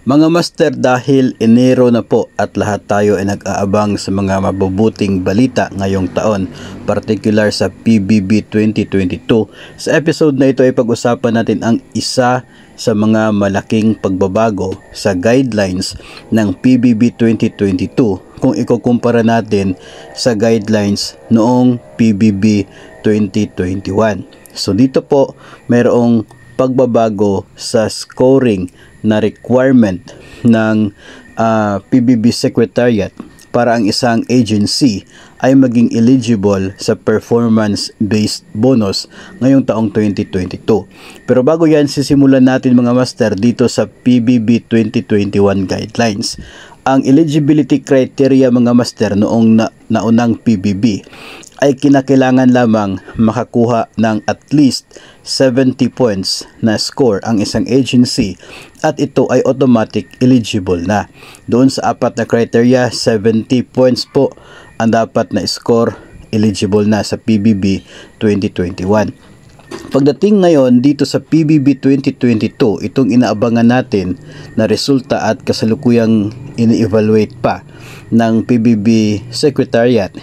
Mga master, dahil Enero na po at lahat tayo ay nag-aabang sa mga mabubuting balita ngayong taon, particular sa PBB 2022. Sa episode na ito ay pag-usapan natin ang isa sa mga malaking pagbabago sa guidelines ng PBB 2022 kung ikukumpara natin sa guidelines noong PBB 2021. So dito po mayroong pagbabago sa scoring na requirement ng PBB Secretariat para ang isang agency ay maging eligible sa performance-based bonus ngayong taong 2022. Pero bago yan, sisimulan natin mga master dito sa PBB 2021 guidelines. Ang eligibility criteria mga master noong naunang PBB ay kinakailangan lamang makakuha ng at least 70 points na score ang isang agency at ito ay automatic eligible na. Doon sa apat na criteria, 70 points po ang dapat na score, eligible na sa PBB 2021. Pagdating ngayon dito sa PBB 2022, itong inaabangan natin na resulta at kasalukuyang ini-evaluate pa ng PBB Secretariat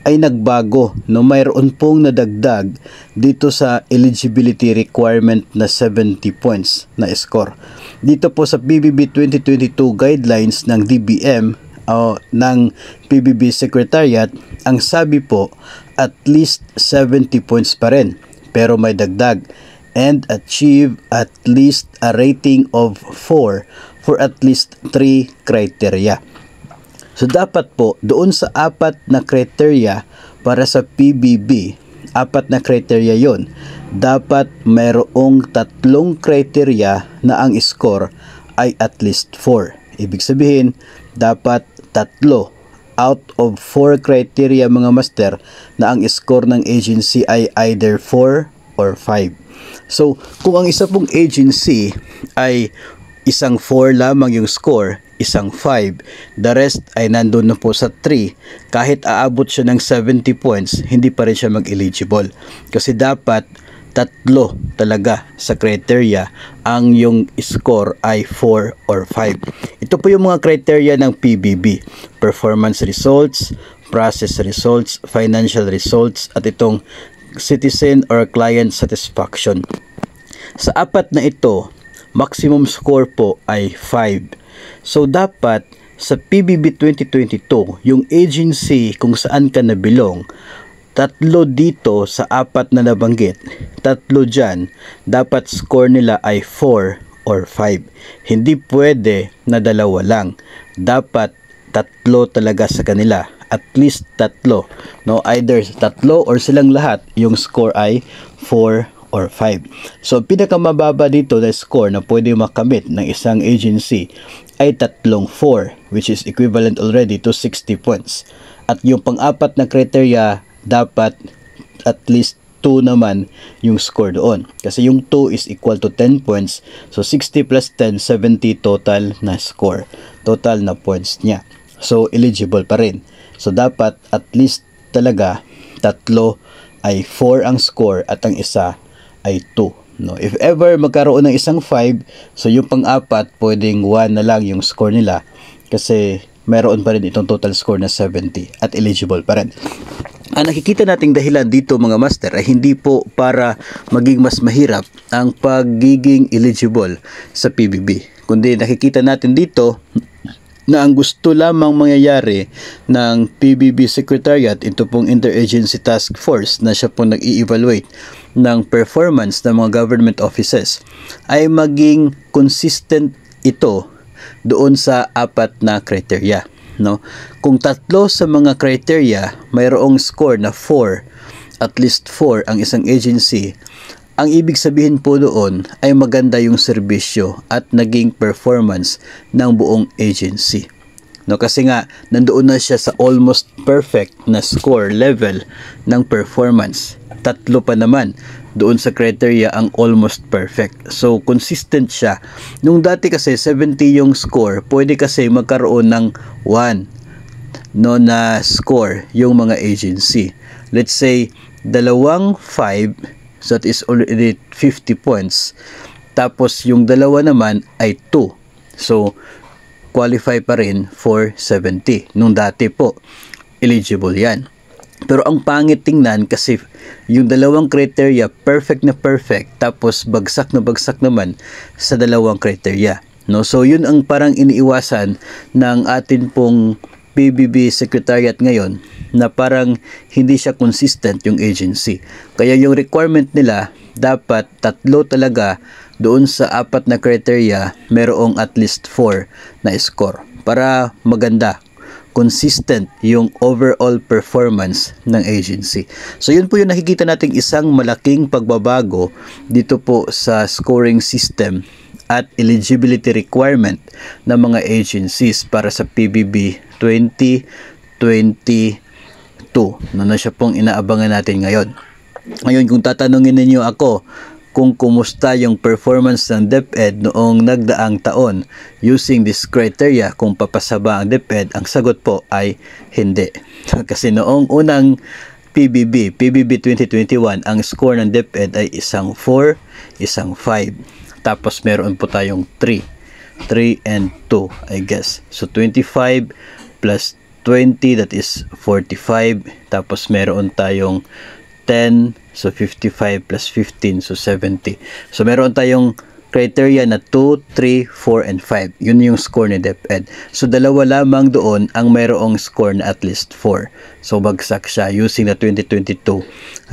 ay nagbago, no, mayroon pong nadagdag dito sa eligibility requirement na 70 points na score. Dito po sa PBB 2022 guidelines ng DBM o ng PBB Secretariat, ang sabi po at least 70 points pa rin, pero may dagdag, and achieve at least a rating of 4 for at least 3 criteria. So dapat po doon sa apat na criteria para sa PBB, apat na criteria yon, dapat mayroong 3 criteria na ang score ay at least 4. Ibig sabihin, dapat 3 out of 4 criteria mga master na ang score ng agency ay either 4 or 5. So kung ang isa pong agency ay isang 4 lamang yung score, isang 5, the rest ay nandun na po sa 3, kahit aabot siya ng 70 points, hindi pa rin siya mag-eligible. Kasi dapat 3 talaga sa criteria ang yung score ay 4 or 5. Ito po yung mga criteria ng PBB: performance results, process results, financial results, at itong citizen or client satisfaction. Sa apat na ito, maximum score po ay 5. So dapat sa PBB 2022, yung agency kung saan ka nabilong, 3 dito sa apat na nabanggit, 3 dyan, dapat score nila ay 4 or 5. Hindi pwede na 2 lang. Dapat 3 talaga sa kanila. At least 3. No, either 3 or silang lahat, yung score ay 4 or 5. So pinakamababa dito na score na pwede makamit ng isang agency ay 3 4, which is equivalent already to 60 points. At yung pang-apat na criteria, dapat at least 2 naman yung score doon. Kasi yung 2 is equal to 10 points. So 60 plus 10, 70 total na score. Total na points niya. So eligible pa rin. So dapat at least talaga 3 ay 4 ang score at ang isa ay 2. No, if ever magkaroon ng isang 5, so yung pang-apat pwedeng 1 na lang yung score nila kasi meron pa rin itong total score na 70 at eligible pa rin. Ang nakikita nating dahilan dito mga master ay hindi po para maging mas mahirap ang pagiging eligible sa PBB, kundi nakikita natin dito na ang gusto lamang mangyayari ng PBB Secretariat, ito pong Interagency Task Force na siya pong nag-i-evaluate ng performance ng mga government offices, ay maging consistent ito doon sa apat na criteria. No? Kung 3 sa mga criteria mayroong score na 4, at least 4 ang isang agency, ang ibig sabihin po doon ay maganda yung serbisyo at naging performance ng buong agency. No, kasi nga nandoon na siya sa almost perfect na score level ng performance. 3 pa naman doon sa criteria ang almost perfect. So consistent siya. Nung dati kasi 70 yung score, pwede kasi magkaroon ng 1 no na score yung mga agency. Let's say 2 5, so that is already 50 points. Tapos yung 2 naman ay 2. So, qualify pa rin for 70. Nung dati po, eligible yan. Pero ang pangit tingnan kasi yung dalawang criteria, perfect na perfect, tapos bagsak na bagsak naman sa dalawang criteria. No? So, yun ang parang iniiwasan ng atin pong PBB Secretariat ngayon, na parang hindi siya consistent yung agency. Kaya yung requirement nila, dapat 3 talaga doon sa 4 na criteria, merong at least 4 na score para maganda, consistent yung overall performance ng agency. So yun po yung nakikita nating isang malaking pagbabago dito po sa scoring system at eligibility requirement ng mga agencies para sa PBB 2022 na siya pong inaabangan natin ngayon. Ngayon, kung tatanungin ninyo ako kung kumusta yung performance ng DepEd noong nagdaang taon using this criteria, kung papasa ba ang DepEd, ang sagot po ay hindi. Kasi noong unang PBB 2021, ang score ng DepEd ay isang 4, isang 5. Tapos meron po tayong 3 and 2, I guess. So 25 plus 20, that is 45. Tapos meron tayong 10, so 55 plus 15, so 70. So meron tayong criteria na 2, 3, 4, and 5. Yun yung score ni DepEd. So dalawa lamang doon ang mayroong score na at least 4. So bagsak siya using the 2022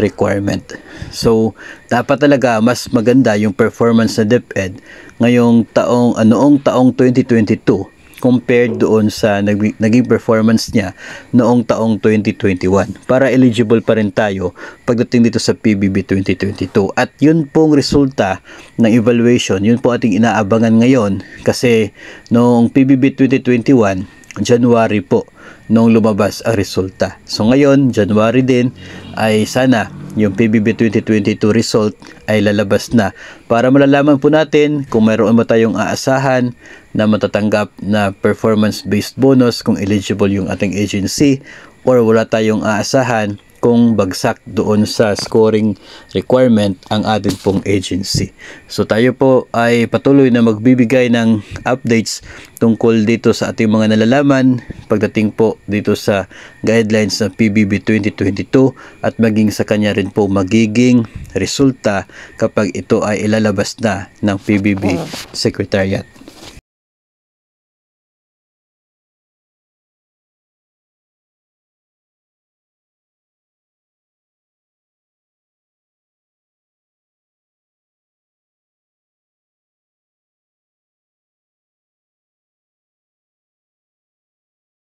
requirement. So dapat talaga mas maganda yung performance na DepEd ngayong taong, noong taong 2022 compared doon sa naging performance niya noong taong 2021 para eligible pa rin tayo pagdating dito sa PBB 2022. At yun pong resulta ng evaluation, yun po ating inaabangan ngayon kasi noong PBB 2021, January po nung lumabas ang resulta. So ngayon, January din, ay sana yung PBB 2022 result ay lalabas na para malalaman po natin kung mayroon ba tayong aasahan na matatanggap na performance-based bonus kung eligible yung ating agency, or wala tayong aasahan kung bagsak doon sa scoring requirement ang ating pong agency. So tayo po ay patuloy na magbibigay ng updates tungkol dito sa ating mga nalalaman pagdating po dito sa guidelines ng PBB 2022 at maging sa kanya rin po magiging resulta kapag ito ay ilalabas na ng PBB Secretariat.